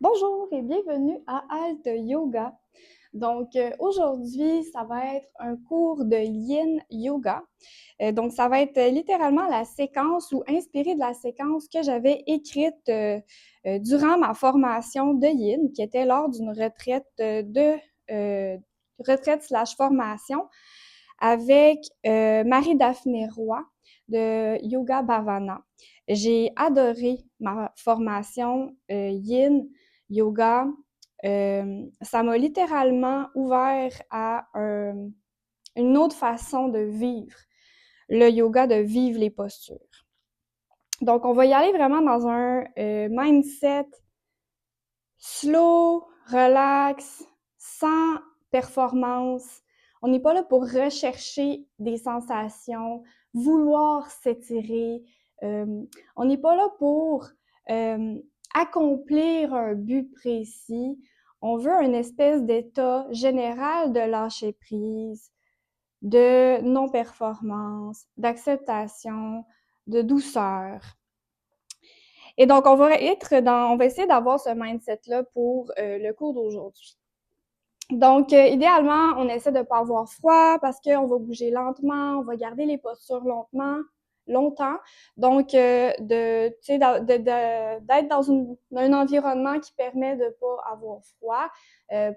Bonjour et bienvenue à Alt Yoga. Aujourd'hui, ça va être un cours de Yin Yoga. Donc ça va être littéralement la séquence ou inspiré de la séquence que j'avais écrite durant ma formation de Yin, qui était lors d'une retraite retraite slash formation avec Marie-Daphné Roy de Yoga Bhavana. J'ai adoré ma formation Yin Yoga. Ça m'a littéralement ouvert à une autre façon de vivre le yoga, de vivre les postures. Donc, on va y aller vraiment dans un mindset slow, relax, sans performance. On n'est pas là pour rechercher des sensations, vouloir s'étirer. On n'est pas là pour accomplir un but précis. On veut une espèce d'état général de lâcher prise, de non-performance, d'acceptation, de douceur. Et donc, on va essayer d'avoir ce mindset-là pour le cours d'aujourd'hui. Donc, idéalement, on essaie de ne pas avoir froid parce qu'on va bouger lentement, on va garder les postures longtemps. Donc, d'être dans un environnement qui permet de ne pas avoir froid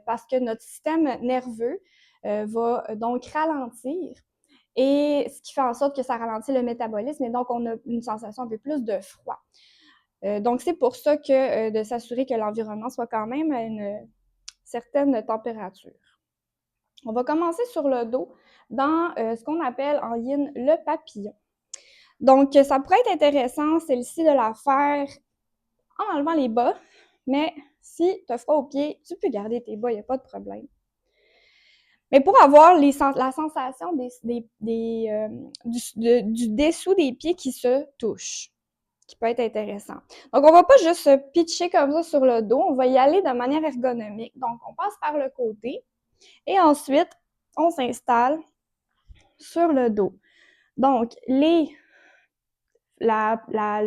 parce que notre système nerveux va donc ralentir. Et ce qui fait en sorte que ça ralentit le métabolisme et donc on a une sensation un peu plus de froid. Donc, c'est pour ça que de s'assurer que l'environnement soit quand même à une certaine température. On va commencer sur le dos dans ce qu'on appelle en yin le papillon. Donc, ça pourrait être intéressant, celle-ci, de la faire en enlevant les bas, mais si tu as froid aux pieds, tu peux garder tes bas, il n'y a pas de problème. Mais pour avoir la sensation du dessous des pieds qui se touchent, qui peut être intéressant. Donc, on va pas juste se pitcher comme ça sur le dos, on va y aller de manière ergonomique. Donc, on passe par le côté et ensuite, on s'installe sur le dos. Donc, le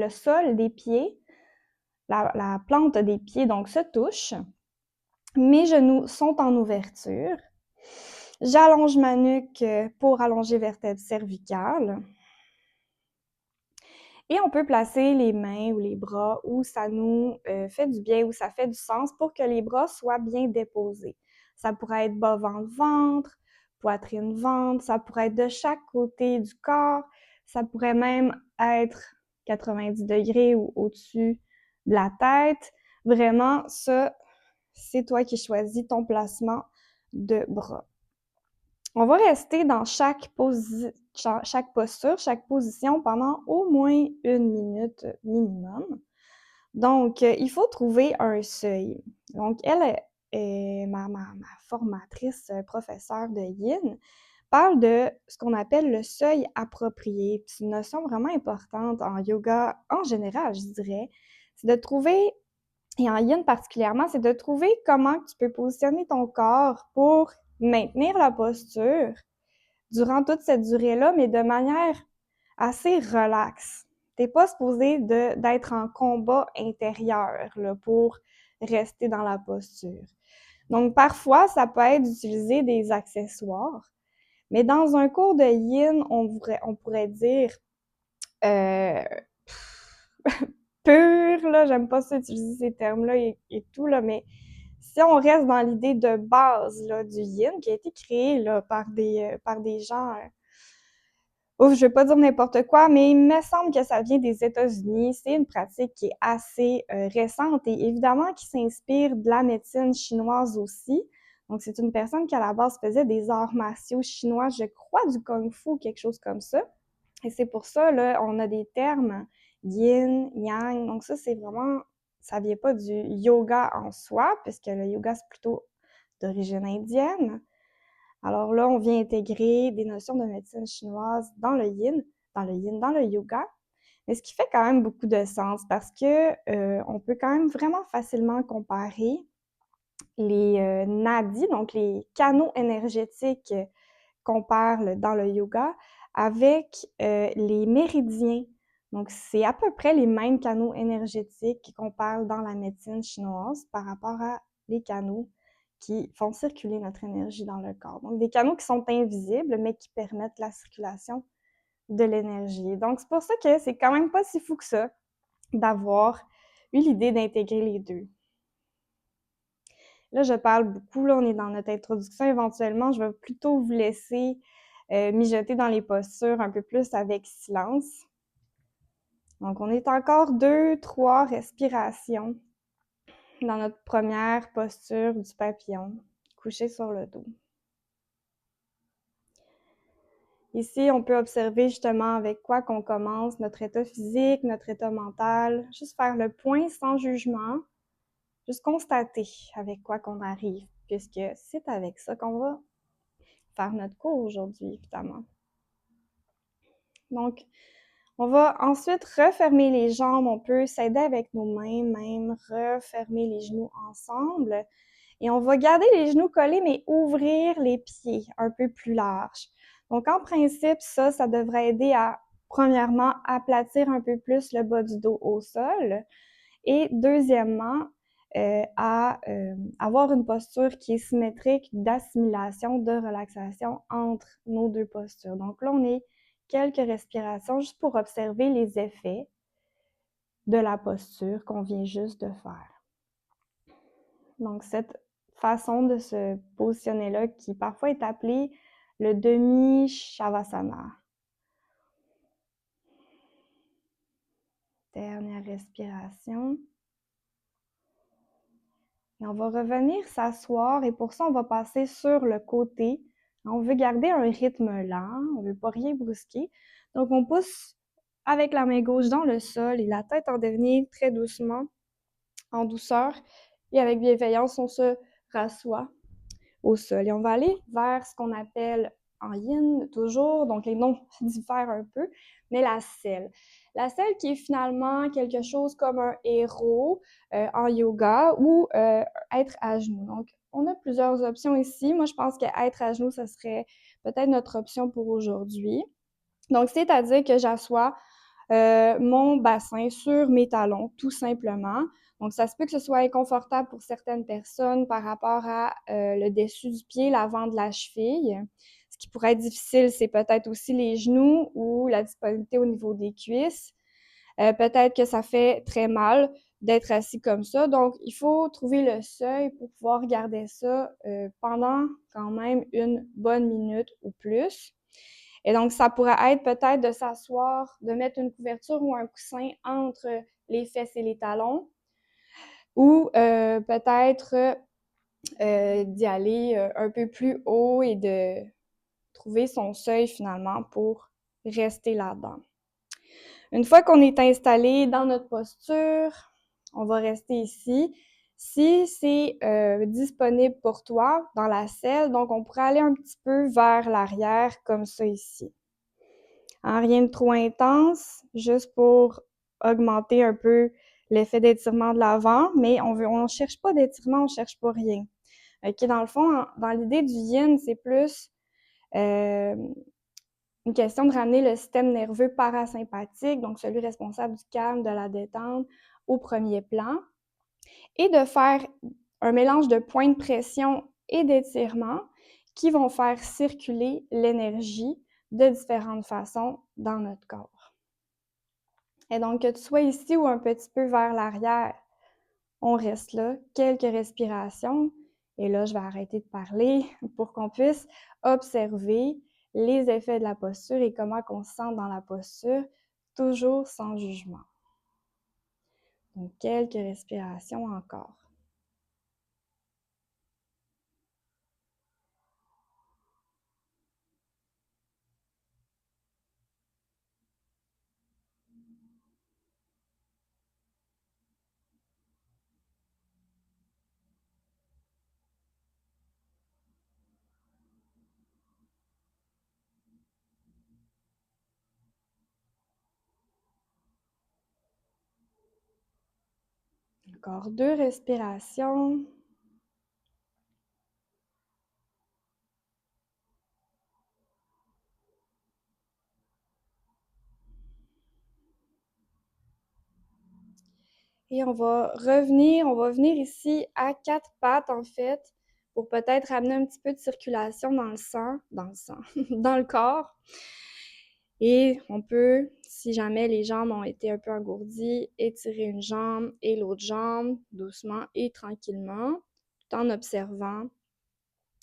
sol des pieds, la plante des pieds, donc, se touche. Mes genoux sont en ouverture. J'allonge ma nuque pour allonger vertèbre cervicale. Et on peut placer les mains ou les bras où ça nous fait du bien, où ça fait du sens pour que les bras soient bien déposés. Ça pourrait être bas, ventre, ventre, poitrine, ventre, ça pourrait être de chaque côté du corps, ça pourrait même être 90 degrés ou au-dessus de la tête. Vraiment, ça, c'est toi qui choisis ton placement de bras. On va rester dans chaque posture, chaque position pendant au moins 1 minute minimum. Donc, il faut trouver un seuil. Donc, elle est ma formatrice, professeure de Yin, parle de ce qu'on appelle le seuil approprié. C'est une notion vraiment importante en yoga en général, je dirais. C'est de trouver, et en Yin particulièrement, c'est de trouver comment tu peux positionner ton corps pour maintenir la posture durant toute cette durée-là, mais de manière assez relaxe. T'es pas supposé d'être en combat intérieur là, pour rester dans la posture. Donc, parfois, ça peut être d'utiliser des accessoires, mais dans un cours de yin, on pourrait dire euh, pur, là, j'aime pas ça utiliser ces termes-là et tout, là, mais si on reste dans l'idée de base là, du yin, qui a été créé là, par des gens ouf, je vais pas dire n'importe quoi, mais il me semble que ça vient des États-Unis. C'est une pratique qui est assez récente et évidemment qui s'inspire de la médecine chinoise aussi. Donc, c'est une personne qui, à la base, faisait des arts martiaux chinois, je crois du kung-fu, quelque chose comme ça. Et c'est pour ça, là, on a des termes yin, yang. Donc, ça, c'est vraiment, ça vient pas du yoga en soi, puisque le yoga, c'est plutôt d'origine indienne. Alors là, on vient intégrer des notions de médecine chinoise dans le yin, dans le yoga, mais ce qui fait quand même beaucoup de sens parce que on peut quand même vraiment facilement comparer les nadis, donc les canaux énergétiques qu'on parle dans le yoga, avec les méridiens. Donc, c'est à peu près les mêmes canaux énergétiques qu'on parle dans la médecine chinoise par rapport à les canaux qui font circuler notre énergie dans le corps. Donc, des canaux qui sont invisibles, mais qui permettent la circulation de l'énergie. Donc, c'est pour ça que c'est quand même pas si fou que ça d'avoir eu l'idée d'intégrer les deux. Là, je parle beaucoup, là, on est dans notre introduction. Éventuellement, je vais plutôt vous laisser mijoter dans les postures un peu plus avec silence. Donc, on est encore 2-3 respirations dans notre première posture du papillon, couché sur le dos. Ici, on peut observer justement avec quoi qu'on commence, notre état physique, notre état mental, juste faire le point sans jugement, juste constater avec quoi qu'on arrive, puisque c'est avec ça qu'on va faire notre cours aujourd'hui, évidemment. Donc, on va ensuite refermer les jambes. On peut s'aider avec nos mains, même refermer les genoux ensemble. Et on va garder les genoux collés, mais ouvrir les pieds un peu plus larges. Donc, en principe, ça devrait aider à, premièrement, aplatir un peu plus le bas du dos au sol. Et deuxièmement, à avoir une posture qui est symétrique d'assimilation, de relaxation entre nos deux postures. Donc là, on est quelques respirations juste pour observer les effets de la posture qu'on vient juste de faire. Donc cette façon de se positionner là, qui parfois est appelée le demi-shavasana. Dernière respiration. Et on va revenir s'asseoir et pour ça, on va passer sur le côté. On veut garder un rythme lent, on veut pas rien brusquer. Donc, on pousse avec la main gauche dans le sol et la tête en dernier, très doucement, en douceur. Et avec bienveillance, on se rassoit au sol. Et on va aller vers ce qu'on appelle en yin, toujours, donc les noms diffèrent un peu, mais la selle. La selle qui est finalement quelque chose comme un héros en yoga ou être à genoux. Donc, on a plusieurs options ici. Moi, je pense qu'être à genoux, ce serait peut-être notre option pour aujourd'hui. Donc, c'est-à-dire que j'assois mon bassin sur mes talons, tout simplement. Donc, ça se peut que ce soit inconfortable pour certaines personnes par rapport à le dessus du pied, l'avant de la cheville. Ce qui pourrait être difficile, c'est peut-être aussi les genoux ou la disponibilité au niveau des cuisses. Peut-être que ça fait très mal d'être assis comme ça. Donc, il faut trouver le seuil pour pouvoir garder ça pendant quand même une bonne minute ou plus. Et donc, ça pourrait être peut-être de s'asseoir, de mettre une couverture ou un coussin entre les fesses et les talons, ou peut-être d'y aller un peu plus haut et de trouver son seuil finalement pour rester là-dedans. Une fois qu'on est installé dans notre posture, on va rester ici. Si c'est disponible pour toi dans la selle, donc on pourrait aller un petit peu vers l'arrière comme ça ici. Rien de trop intense, juste pour augmenter un peu l'effet d'étirement de l'avant, mais on ne cherche pas d'étirement, on cherche pas rien. Okay, dans le fond, dans l'idée du yin, c'est plus une question de ramener le système nerveux parasympathique, donc celui responsable du calme, de la détente, au premier plan, et de faire un mélange de points de pression et d'étirement qui vont faire circuler l'énergie de différentes façons dans notre corps. Et donc, que tu sois ici ou un petit peu vers l'arrière, on reste là, quelques respirations. Et là, je vais arrêter de parler pour qu'on puisse observer les effets de la posture et comment on se sent dans la posture, toujours sans jugement. Donc, quelques respirations encore. Encore 2 respirations. Et on va venir ici à 4 pattes en fait, pour peut-être amener un petit peu de circulation dans le sang, dans le corps. Et on peut, si jamais les jambes ont été un peu engourdies, étirer une jambe et l'autre jambe doucement et tranquillement, tout en observant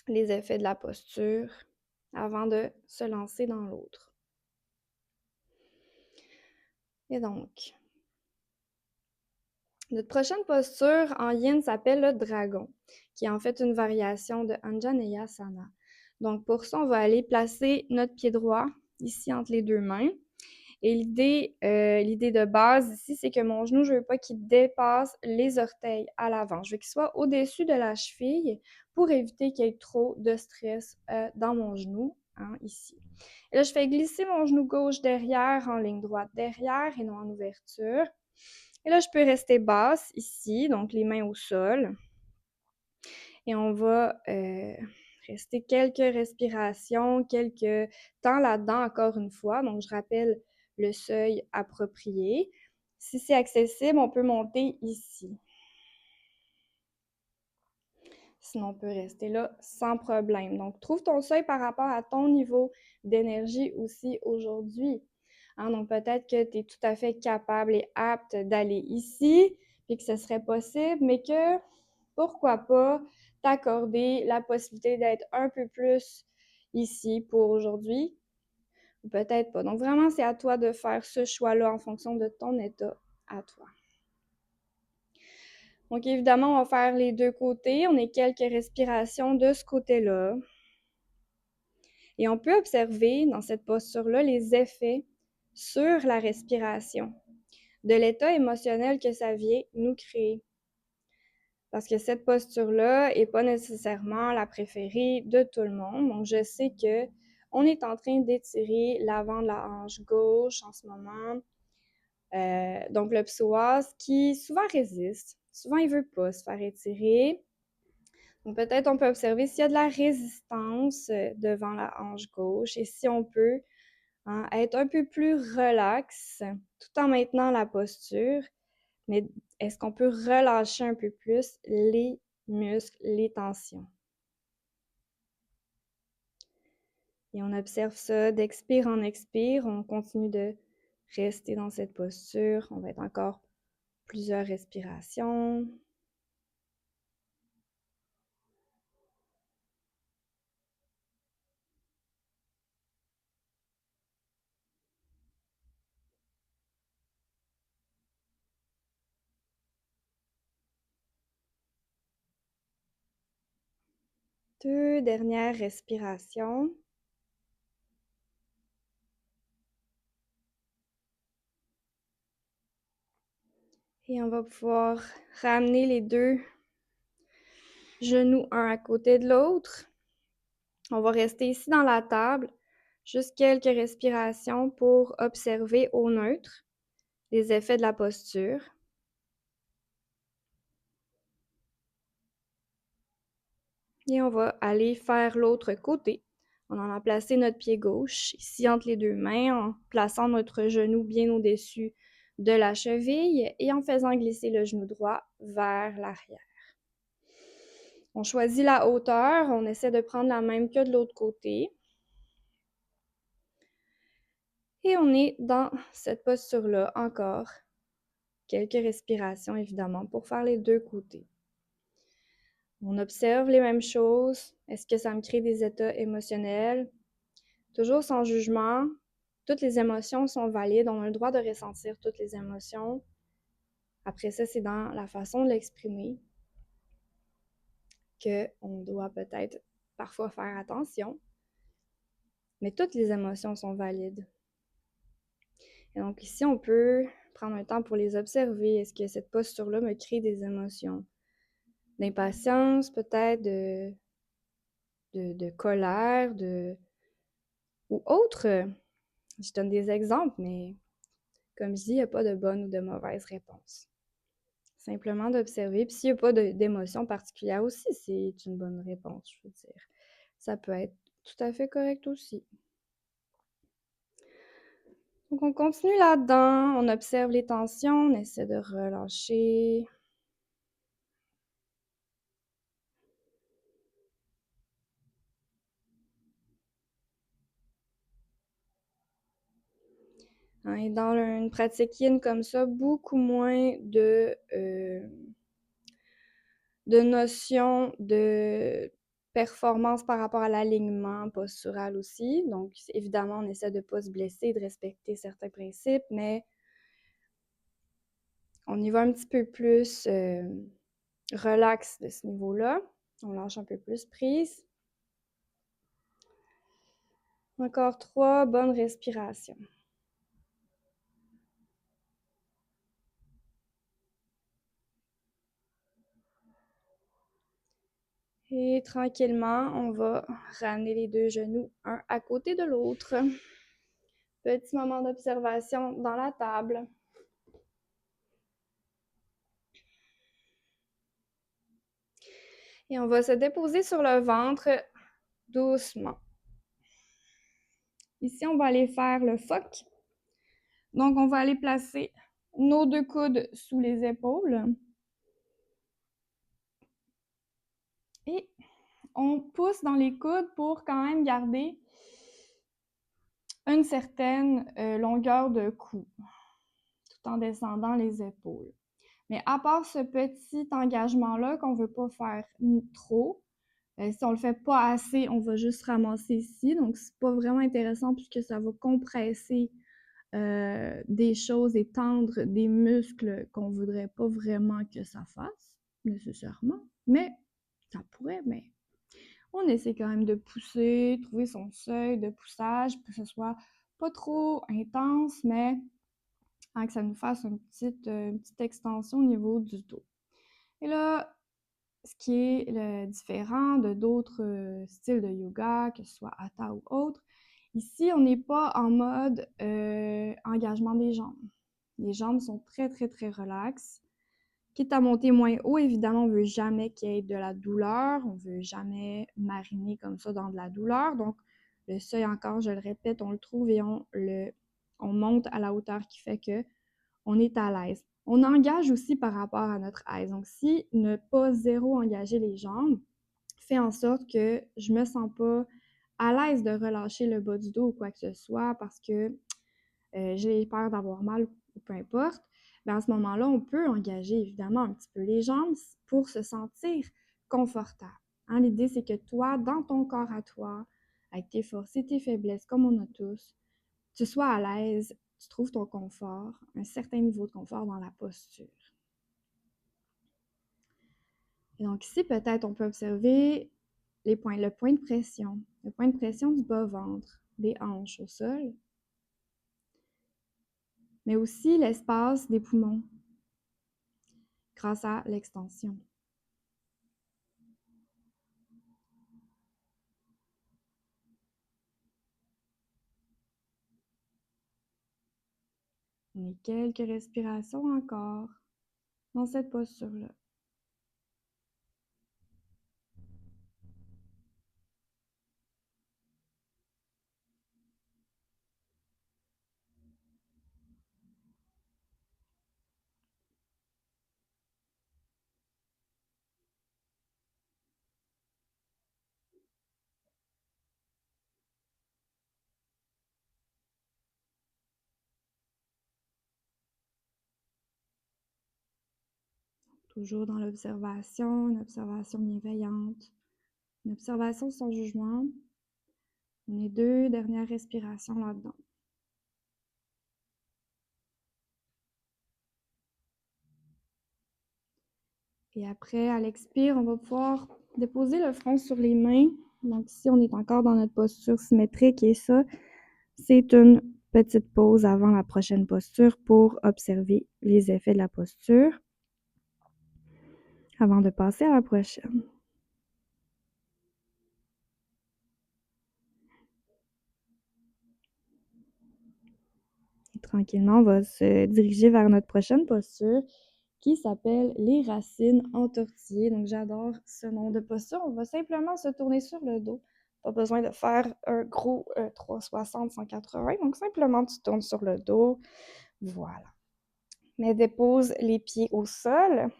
les effets de la posture avant de se lancer dans l'autre. Et donc, notre prochaine posture en yin s'appelle le dragon, qui est en fait une variation de Anjaneyasana. Donc pour ça, on va aller placer notre pied droit ici entre les deux mains. Et l'idée de base ici, c'est que mon genou, je ne veux pas qu'il dépasse les orteils à l'avant. Je veux qu'il soit au-dessus de la cheville pour éviter qu'il y ait trop de stress dans mon genou, ici. Et là, je fais glisser mon genou gauche derrière en ligne droite derrière et non en ouverture. Et là, je peux rester basse ici, donc les mains au sol. Et on va rester quelques respirations, quelques temps là-dedans, encore une fois. Donc, je rappelle le seuil approprié. Si c'est accessible, on peut monter ici. Sinon, on peut rester là sans problème. Donc, trouve ton seuil par rapport à ton niveau d'énergie aussi aujourd'hui. Donc, peut-être que tu es tout à fait capable et apte d'aller ici, puis que ce serait possible, mais que, pourquoi pas, t'accorder la possibilité d'être un peu plus ici pour aujourd'hui, ou peut-être pas. Donc, vraiment, c'est à toi de faire ce choix-là en fonction de ton état à toi. Donc, évidemment, on va faire les deux côtés. On a quelques respirations de ce côté-là. Et on peut observer dans cette posture-là les effets sur la respiration, de l'état émotionnel que ça vient nous créer. Parce que cette posture-là n'est pas nécessairement la préférée de tout le monde. Donc, je sais que on est en train d'étirer l'avant de la hanche gauche en ce moment. Donc, le psoas qui souvent résiste. Souvent, il ne veut pas se faire étirer. Donc, peut-être on peut observer s'il y a de la résistance devant la hanche gauche et si on peut être un peu plus relax tout en maintenant la posture. Mais est-ce qu'on peut relâcher un peu plus les muscles, les tensions? Et on observe ça d'expire en expire. On continue de rester dans cette posture. On va être encore plusieurs respirations. Deux dernières respirations. Et on va pouvoir ramener les deux genoux un à côté de l'autre. On va rester ici dans la table, juste quelques respirations pour observer au neutre les effets de la posture. Et on va aller faire l'autre côté. On en a placé notre pied gauche ici entre les deux mains en plaçant notre genou bien au-dessus de la cheville et en faisant glisser le genou droit vers l'arrière. On choisit la hauteur, on essaie de prendre la même que de l'autre côté. Et on est dans cette posture-là encore. Quelques respirations évidemment pour faire les deux côtés. On observe les mêmes choses. Est-ce que ça me crée des états émotionnels? Toujours sans jugement. Toutes les émotions sont valides. On a le droit de ressentir toutes les émotions. Après ça, c'est dans la façon de l'exprimer qu'on doit peut-être parfois faire attention. Mais toutes les émotions sont valides. Et donc ici, on peut prendre un temps pour les observer. Est-ce que cette posture-là me crée des émotions? D'impatience, peut-être, de colère, ou autre. Je donne des exemples, mais comme je dis, il n'y a pas de bonne ou de mauvaise réponse. Simplement d'observer. Puis s'il n'y a pas d'émotion particulière aussi, c'est une bonne réponse, je veux dire. Ça peut être tout à fait correct aussi. Donc, on continue là-dedans, on observe les tensions, on essaie de relâcher. Hein, et dans une pratique yin comme ça, beaucoup moins de notions de performance par rapport à l'alignement postural aussi. Donc, évidemment, on essaie de ne pas se blesser, de respecter certains principes, mais on y va un petit peu plus relax de ce niveau-là. On lâche un peu plus prise. Encore 3 bonnes respirations. Et tranquillement, on va ramener les 2 genoux un à côté de l'autre. Petit moment d'observation dans la table. Et on va se déposer sur le ventre doucement. Ici, on va aller faire le phoque. Donc, on va aller placer nos 2 coudes sous les épaules. Et on pousse dans les coudes pour quand même garder une certaine longueur de cou, tout en descendant les épaules. Mais à part ce petit engagement-là qu'on ne veut pas faire trop, si on ne le fait pas assez, on va juste ramasser ici. Donc, c'est pas vraiment intéressant puisque ça va compresser des choses et tendre des muscles qu'on ne voudrait pas vraiment que ça fasse, nécessairement. Mais ça pourrait, mais on essaie quand même de pousser, trouver son seuil de poussage, pour que ce soit pas trop intense, mais que ça nous fasse une petite extension au niveau du dos. Et là, ce qui est différent de d'autres styles de yoga, que ce soit Hatha ou autre, ici, on n'est pas en mode engagement des jambes. Les jambes sont très, très, très relaxes. Quitte à monter moins haut, évidemment, on ne veut jamais qu'il y ait de la douleur. On ne veut jamais mariner comme ça dans de la douleur. Donc, le seuil, encore, je le répète, on le trouve et on monte à la hauteur qui fait que on est à l'aise. On engage aussi par rapport à notre aise. Donc, si ne pas zéro engager les jambes fait en sorte que je me sens pas à l'aise de relâcher le bas du dos ou quoi que ce soit parce que j'ai peur d'avoir mal ou peu importe, bien à ce moment-là, on peut engager évidemment un petit peu les jambes pour se sentir confortable. Hein, l'idée, c'est que toi, dans ton corps à toi, avec tes forces et tes faiblesses, comme on a tous, tu sois à l'aise, tu trouves ton confort, un certain niveau de confort dans la posture. Et donc ici, peut-être, on peut observer le point de pression du bas-ventre, des hanches au sol, mais aussi l'espace des poumons grâce à l'extension. On est quelques respirations encore dans cette posture-là. Toujours dans l'observation, une observation bienveillante, une observation sans jugement. On est 2 dernières respirations là-dedans. Et après, à l'expire, on va pouvoir déposer le front sur les mains. Donc ici, on est encore dans notre posture symétrique et ça, c'est une petite pause avant la prochaine posture pour observer les effets de la posture avant de passer à la prochaine. Et tranquillement, on va se diriger vers notre prochaine posture qui s'appelle les racines entortillées. Donc, j'adore ce nom de posture. On va simplement se tourner sur le dos Pas besoin de faire un gros 360, 180. Donc, simplement, tu tournes sur le dos. Voilà. Mais dépose les pieds au sol.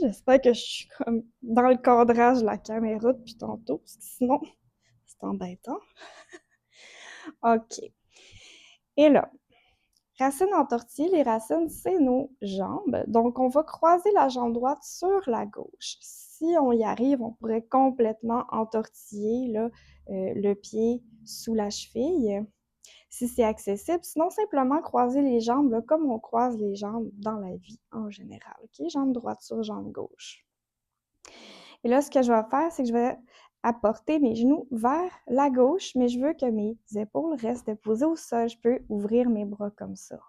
J'espère que je suis comme dans le cadrage de la caméra depuis tantôt, parce que sinon, c'est embêtant. OK. Et là, racines entortillées, les racines, c'est nos jambes. Donc, on va croiser la jambe droite sur la gauche. Si on y arrive, on pourrait complètement entortiller là, le pied sous la cheville, si c'est accessible. Sinon, simplement croiser les jambes là, comme on croise les jambes dans la vie en général. OK? Jambe droite sur jambe gauche. Et là, ce que je vais faire, c'est que je vais apporter mes genoux vers la gauche, mais je veux que mes épaules restent déposées au sol. Je peux ouvrir mes bras comme ça.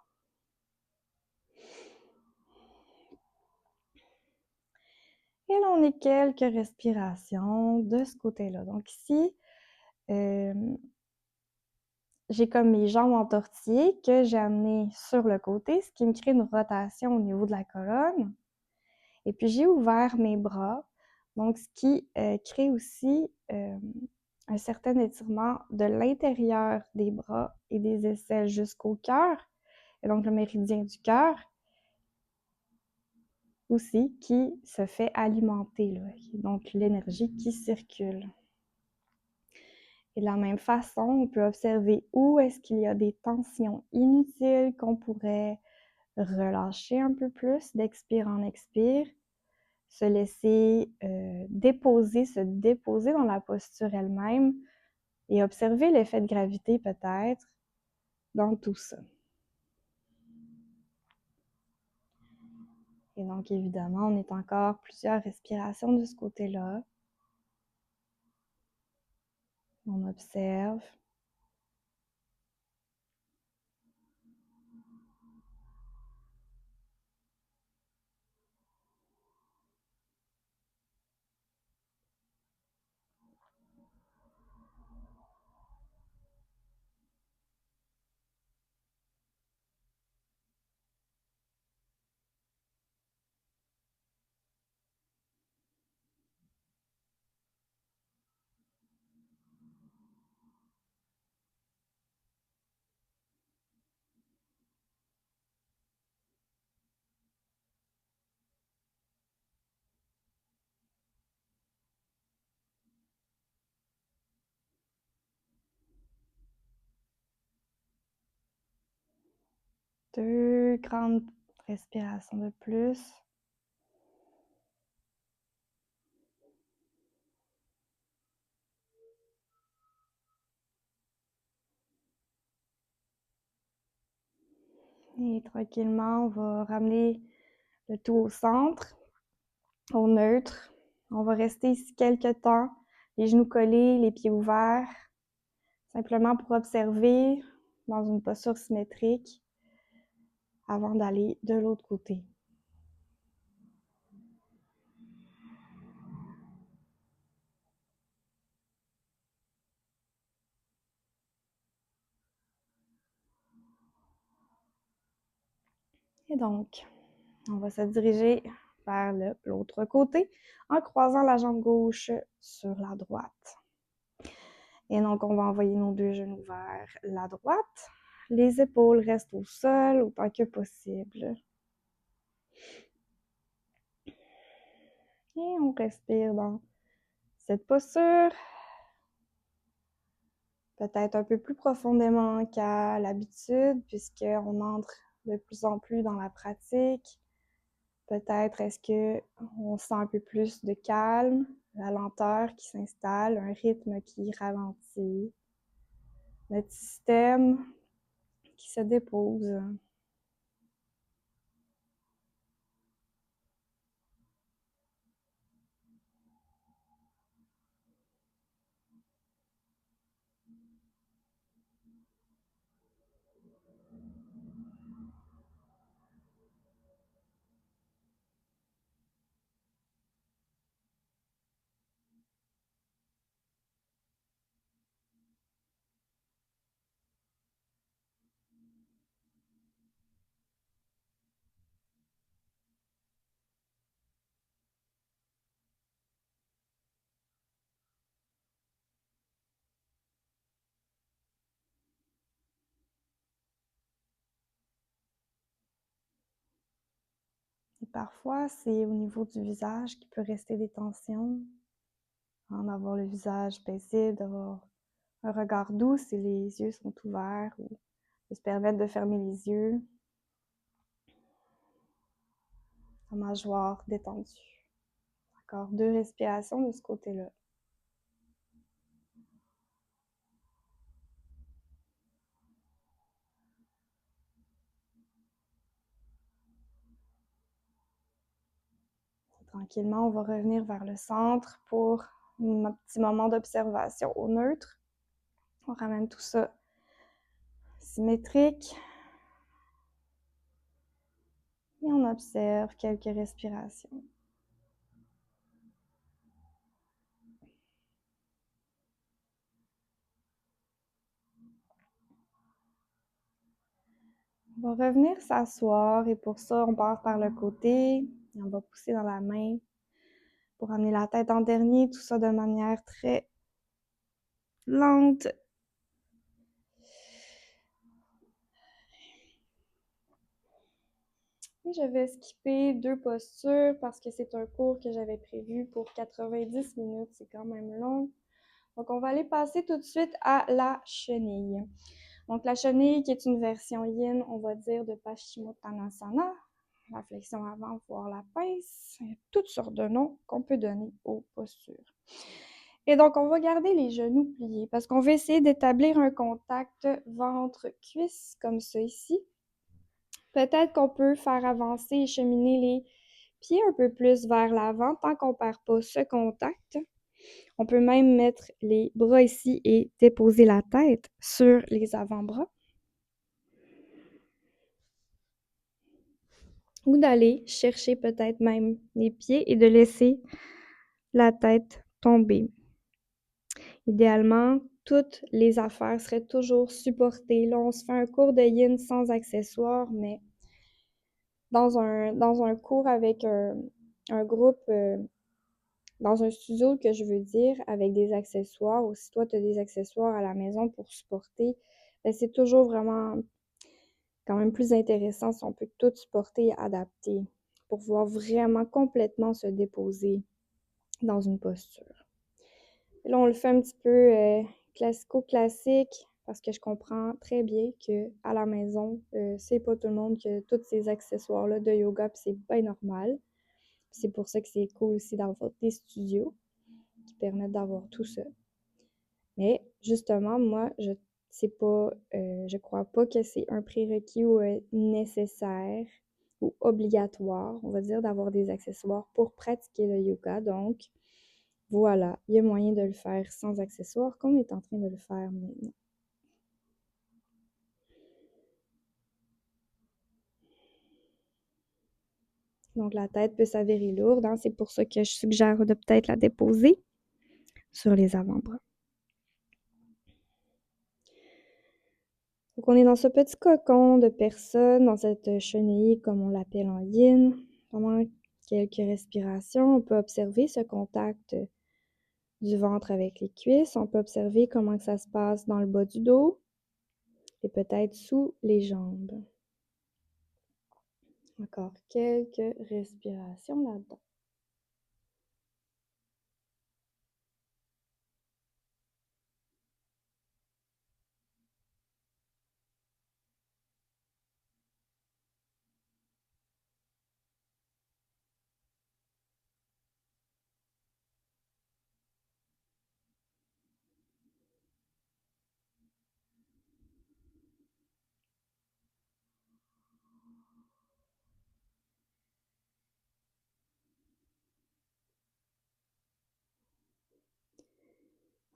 Et là, on est quelques respirations de ce côté-là. Donc ici, j'ai comme mes jambes entortillées que j'ai amenées sur le côté, ce qui me crée une rotation au niveau de la colonne. Et puis, j'ai ouvert mes bras, donc ce qui crée aussi un certain étirement de l'intérieur des bras et des aisselles jusqu'au cœur, et donc le méridien du cœur aussi, qui se fait alimenter, là, donc l'énergie qui circule. Et de la même façon, on peut observer où est-ce qu'il y a des tensions inutiles qu'on pourrait relâcher un peu plus d'expire en expire, se laisser déposer, se déposer dans la posture elle-même et observer l'effet de gravité peut-être dans tout ça. Et donc évidemment, on est encore plusieurs respirations de ce côté-là. On observe. Deux grandes respirations de plus. Et tranquillement, on va ramener le tout au centre, au neutre. On va rester ici quelques temps, les genoux collés, les pieds ouverts, simplement pour observer dans une posture symétrique avant d'aller de l'autre côté. Et donc, on va se diriger vers l'autre côté en croisant la jambe gauche sur la droite. Et donc, on va envoyer nos deux genoux vers la droite. Les épaules restent au sol autant que possible. Et on respire dans cette posture, peut-être un peu plus profondément qu'à l'habitude, puisqu'on entre de plus en plus dans la pratique. Peut-être est-ce qu'on sent un peu plus de calme, la lenteur qui s'installe, un rythme qui ralentit, notre système qui se dépose. Parfois, c'est au niveau du visage qu'il peut rester des tensions. D'avoir le visage paisible, d'avoir un regard doux si les yeux sont ouverts ou de se permettre de fermer les yeux. La mâchoire détendue. Encore 2 respirations de ce côté-là. Tranquillement, on va revenir vers le centre pour un petit moment d'observation au neutre. On ramène tout ça symétrique. Et on observe quelques respirations. On va revenir s'asseoir et pour ça, on passe par le côté et on va pousser dans la main pour amener la tête en dernier, tout ça de manière très lente. Et je vais skipper 2 postures parce que c'est un cours que j'avais prévu pour 90 minutes, c'est quand même long. Donc, on va aller passer tout de suite à la chenille. Donc, la chenille qui est une version yin, on va dire, de Paschimottanasana, la flexion avant, voire la pince. Il y a toutes sortes de noms qu'on peut donner aux postures. Et donc, on va garder les genoux pliés parce qu'on va essayer d'établir un contact ventre-cuisse comme ça ici. Peut-être qu'on peut faire avancer et cheminer les pieds un peu plus vers l'avant tant qu'on ne perd pas ce contact. On peut même mettre les bras ici et déposer la tête sur les avant-bras. Ou d'aller chercher peut-être même les pieds et de laisser la tête tomber. Idéalement, toutes les affaires seraient toujours supportées. Là, on se fait un cours de yin sans accessoires, mais dans un cours avec un groupe, dans un studio que je veux dire, avec des accessoires, ou si toi, tu as des accessoires à la maison pour supporter, ben, c'est toujours vraiment quand même plus intéressant si on peut tout supporter et adapter pour pouvoir vraiment complètement se déposer dans une posture. Et là, on le fait un petit peu classico-classique parce que je comprends très bien qu'à la maison, c'est pas tout le monde qui a tous ces accessoires-là de yoga, puis c'est bien normal. C'est pour ça que c'est cool aussi d'avoir des studios qui permettent d'avoir tout ça. Mais justement, moi, je crois pas que c'est un prérequis ou nécessaire ou obligatoire, on va dire, d'avoir des accessoires pour pratiquer le yoga. Donc, voilà, il y a moyen de le faire sans accessoires, comme on est en train de le faire maintenant. Donc, la tête peut s'avérer lourde, hein? C'est pour ça que je suggère de peut-être la déposer sur les avant-bras. Donc, on est dans ce petit cocon de personne, dans cette chenille, comme on l'appelle en yin. Pendant quelques respirations, on peut observer ce contact du ventre avec les cuisses. On peut observer comment ça se passe dans le bas du dos et peut-être sous les jambes. Encore quelques respirations là-dedans.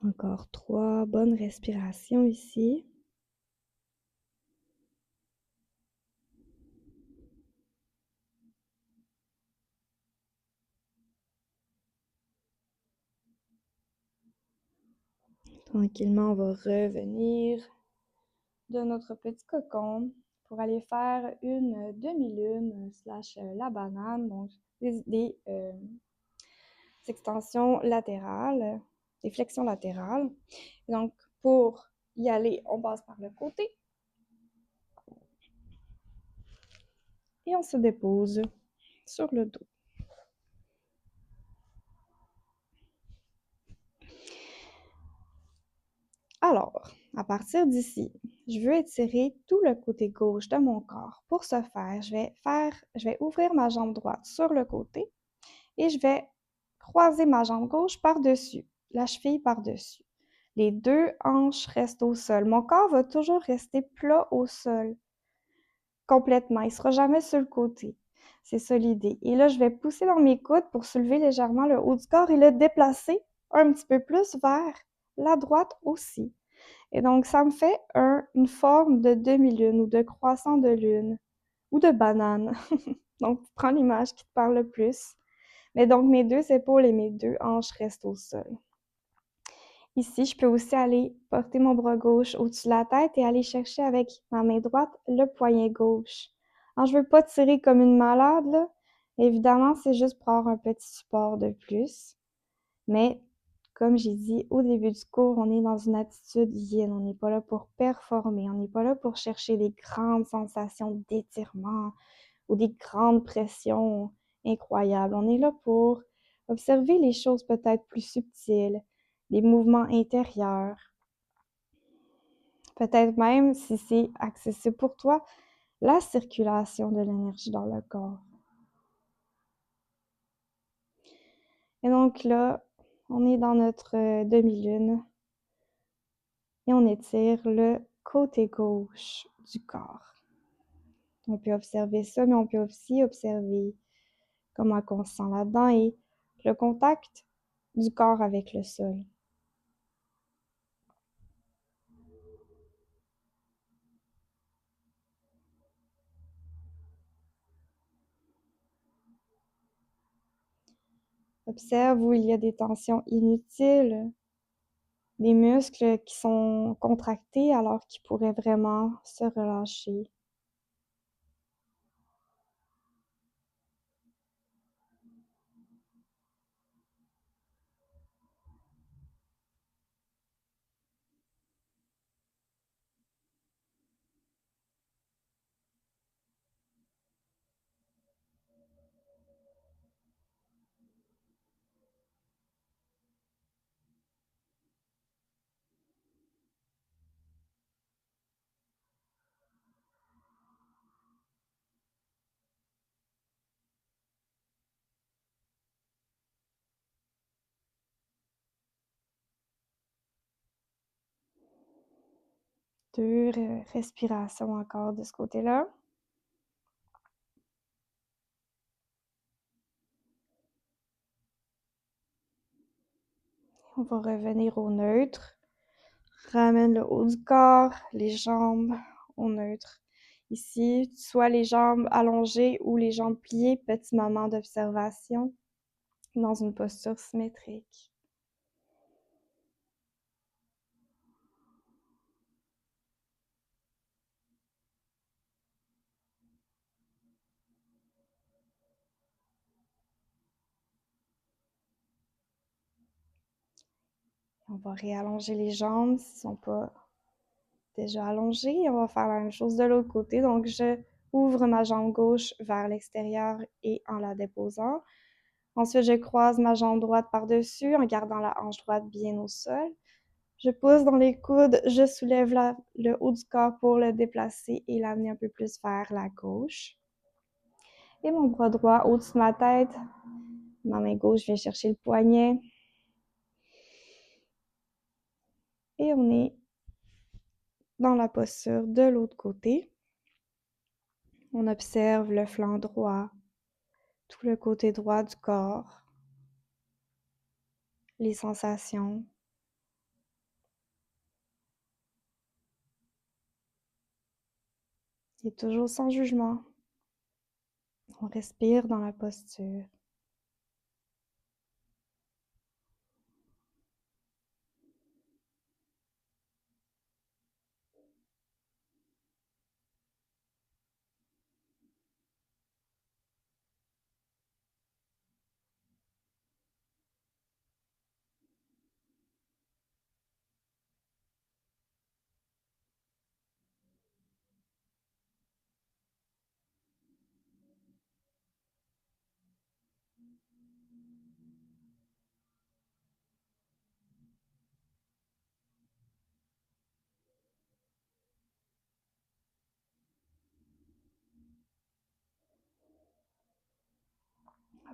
Encore 3 bonnes respirations ici. Tranquillement, on va revenir de notre petit cocon pour aller faire une demi-lune slash la banane, donc des extensions latérales, des flexions latérales. Donc, pour y aller, on passe par le côté et on se dépose sur le dos. Alors, à partir d'ici, je veux étirer tout le côté gauche de mon corps. Pour ce faire, je vais ouvrir ma jambe droite sur le côté et je vais croiser ma jambe gauche par-dessus, la cheville par-dessus. Les deux hanches restent au sol. Mon corps va toujours rester plat au sol, complètement. Il ne sera jamais sur le côté. C'est ça l'idée. Et là, je vais pousser dans mes coudes pour soulever légèrement le haut du corps et le déplacer un petit peu plus vers la droite aussi. Et donc, ça me fait une forme de demi-lune ou de croissant de lune ou de banane. Donc, prends l'image qui te parle le plus. Mais donc, mes deux épaules et mes deux hanches restent au sol. Ici, je peux aussi aller porter mon bras gauche au-dessus de la tête et aller chercher avec ma main droite le poignet gauche. Alors, je veux pas tirer comme une malade, là. Évidemment, c'est juste pour avoir un petit support de plus. Mais, comme j'ai dit au début du cours, on est dans une attitude yin. On n'est pas là pour performer. On n'est pas là pour chercher des grandes sensations d'étirement ou des grandes pressions incroyables. On est là pour observer les choses peut-être plus subtiles, les mouvements intérieurs. Peut-être même, si c'est accessible pour toi, la circulation de l'énergie dans le corps. Et donc là, on est dans notre demi-lune et on étire le côté gauche du corps. On peut observer ça, mais on peut aussi observer comment on se sent là-dedans et le contact du corps avec le sol. Observe où il y a des tensions inutiles, des muscles qui sont contractés alors qu'ils pourraient vraiment se relâcher. Deux respirations encore de ce côté-là. On va revenir au neutre. Ramène le haut du corps, les jambes au neutre. Ici, soit les jambes allongées ou les jambes pliées, petit moment d'observation dans une posture symétrique. On va réallonger les jambes s'ils ne sont pas déjà allongées. On va faire la même chose de l'autre côté. Donc, je ouvre ma jambe gauche vers l'extérieur et en la déposant. Ensuite, je croise ma jambe droite par-dessus en gardant la hanche droite bien au sol. Je pousse dans les coudes, je soulève le haut du corps pour le déplacer et l'amener un peu plus vers la gauche. Et mon bras droit au-dessus de ma tête. Ma main gauche vient chercher le poignet. Et on est dans la posture de l'autre côté. On observe le flanc droit, tout le côté droit du corps, les sensations. Et toujours sans jugement. On respire dans la posture.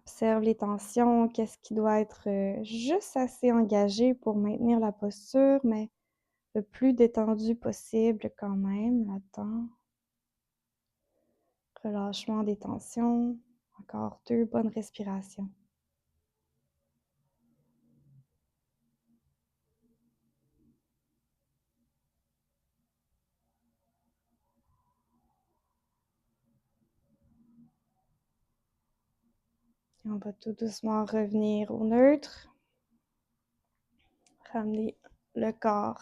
Observe les tensions, qu'est-ce qui doit être juste assez engagé pour maintenir la posture, mais le plus détendu possible quand même, là-dedans. Relâchement des tensions. Encore 2 bonnes respirations. Et on va tout doucement revenir au neutre. Ramener le corps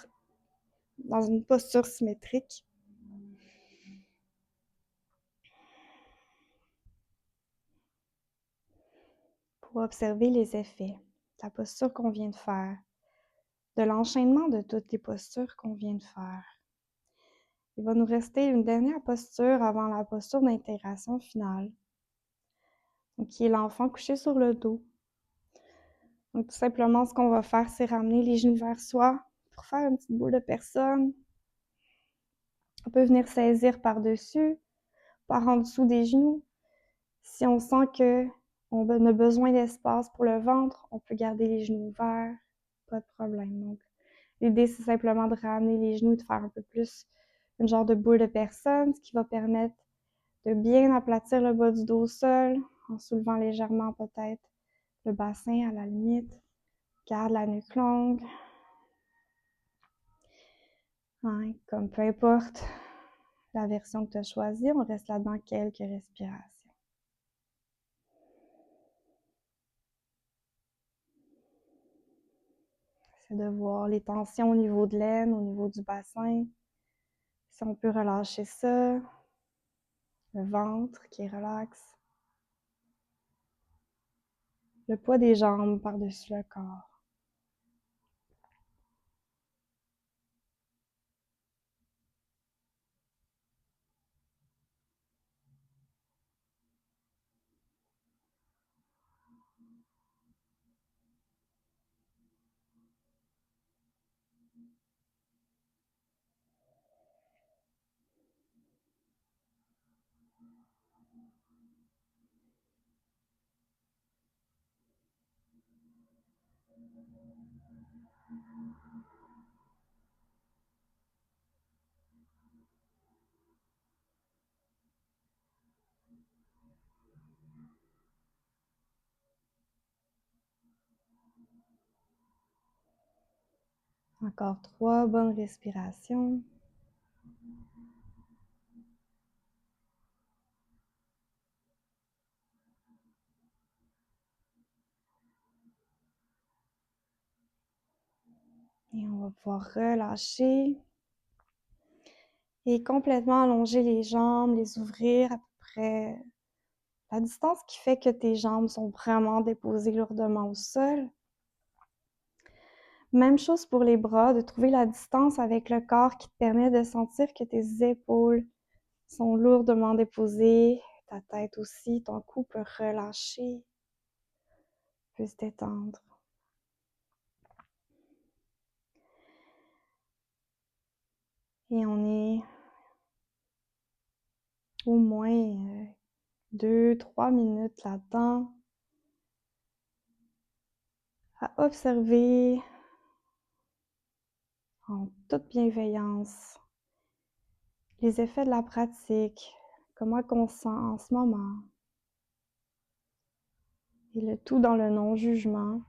dans une posture symétrique. Pour observer les effets de la posture qu'on vient de faire, de l'enchaînement de toutes les postures qu'on vient de faire. Il va nous rester une dernière posture avant la posture d'intégration finale, donc qui est l'enfant couché sur le dos. Donc tout simplement, ce qu'on va faire, c'est ramener les genoux vers soi pour faire une petite boule de personne. On peut venir saisir par-dessus, par en dessous des genoux. Si on sent qu'on a besoin d'espace pour le ventre, on peut garder les genoux ouverts, pas de problème. Donc, l'idée, c'est simplement de ramener les genoux, de faire un peu plus une genre de boule de personne, ce qui va permettre de bien aplatir le bas du dos au sol, en soulevant légèrement peut-être le bassin à la limite. Garde la nuque longue. Hein, comme peu importe la version que tu as choisie, on reste là-dedans quelques respirations. C'est de voir les tensions au niveau de l'aine, au niveau du bassin. Si on peut relâcher ça. Le ventre qui relaxe. Le poids des jambes par-dessus le corps. Encore 3 bonnes respirations. Et on va pouvoir relâcher. Et complètement allonger les jambes, les ouvrir à peu près la distance qui fait que tes jambes sont vraiment déposées lourdement au sol. Même chose pour les bras, de trouver la distance avec le corps qui te permet de sentir que tes épaules sont lourdement déposées, ta tête aussi, ton cou peut relâcher, peut se détendre. Et on est au moins 2-3 minutes là-dedans à observer en toute bienveillance les effets de la pratique, comment on se sent en ce moment, et le tout dans le non-jugement.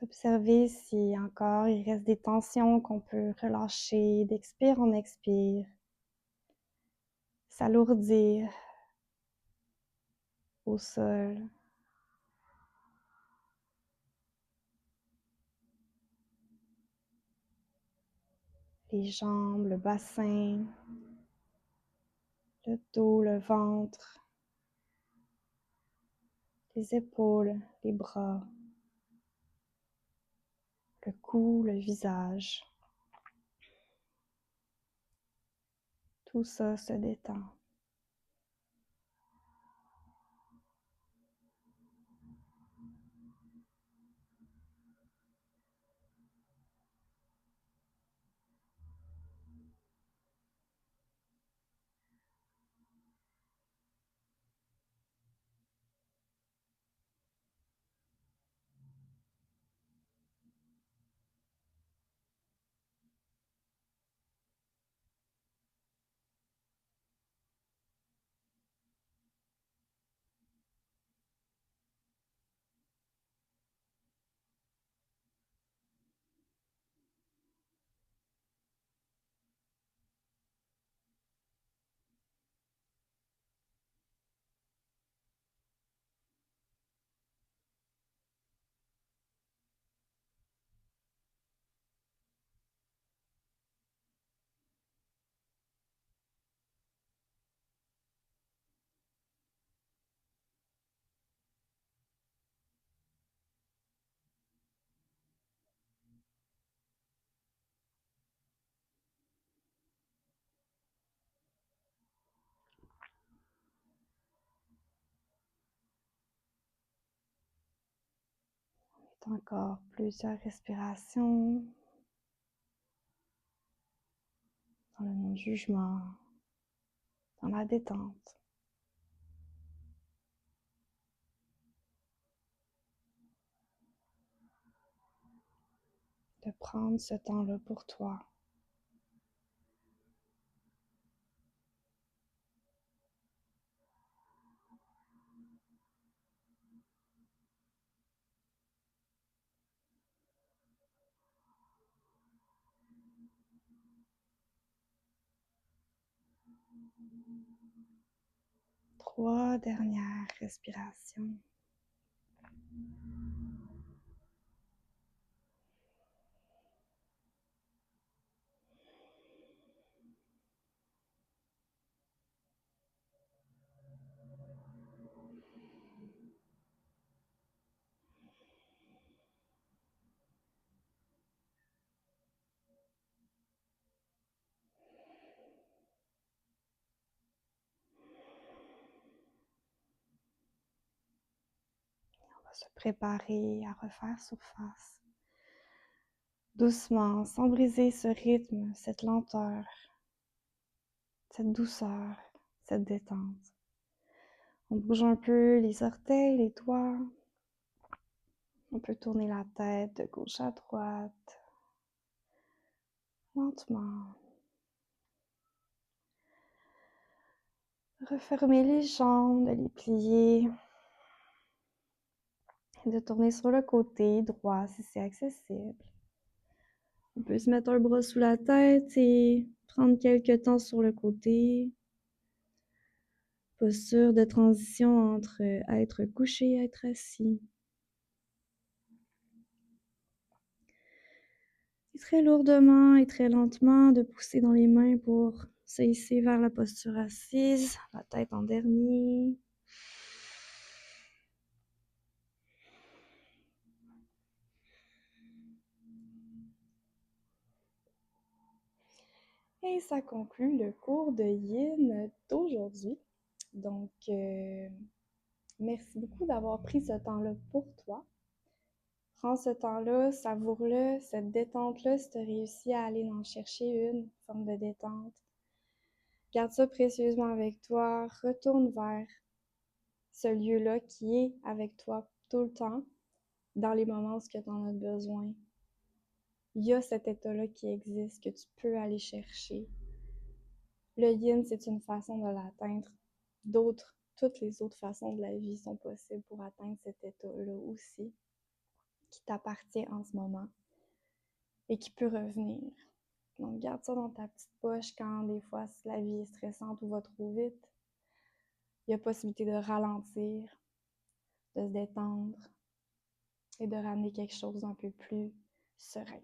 Observer si encore il reste des tensions qu'on peut relâcher d'expire en expire, s'alourdir au sol. Les jambes, le bassin, le dos, le ventre, les épaules, les bras, le cou, le visage. Tout ça se détend. Encore plusieurs respirations dans le non-jugement, dans la détente. De prendre ce temps-là pour toi. Trois dernières respirations. On va se préparer à refaire surface. Doucement, sans briser ce rythme, cette lenteur, cette douceur, cette détente. On bouge un peu les orteils, les doigts. On peut tourner la tête de gauche à droite, lentement. Refermer les jambes, de les plier. Et de tourner sur le côté droit si c'est accessible. On peut se mettre un bras sous la tête et prendre quelques temps sur le côté. Posture de transition entre être couché et être assis. Et très lourdement et très lentement de pousser dans les mains pour se hisser vers la posture assise, la tête en dernier. Et ça conclut le cours de Yin d'aujourd'hui. Donc, merci beaucoup d'avoir pris ce temps-là pour toi. Prends ce temps-là, savoure-le, cette détente-là, si tu as réussi à aller en chercher une forme de détente. Garde ça précieusement avec toi, retourne vers ce lieu-là qui est avec toi tout le temps, dans les moments où tu en as besoin. Il y a cet état-là qui existe, que tu peux aller chercher. Le yin, c'est une façon de l'atteindre. Toutes les autres façons de la vie sont possibles pour atteindre cet état-là aussi, qui t'appartient en ce moment et qui peut revenir. Donc, garde ça dans ta petite poche quand des fois si la vie est stressante ou va trop vite. Il y a possibilité de ralentir, de se détendre et de ramener quelque chose d'un peu plus serein.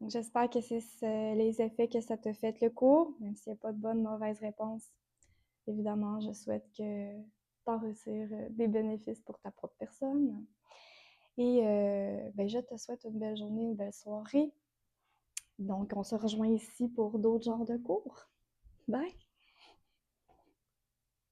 Donc, j'espère que c'est les effets que ça te fait le cours, même s'il n'y a pas de bonne ou mauvaise réponse. Évidemment, je souhaite que tu en retires des bénéfices pour ta propre personne. Et je te souhaite une belle journée, une belle soirée. Donc, on se rejoint ici pour d'autres genres de cours. Bye!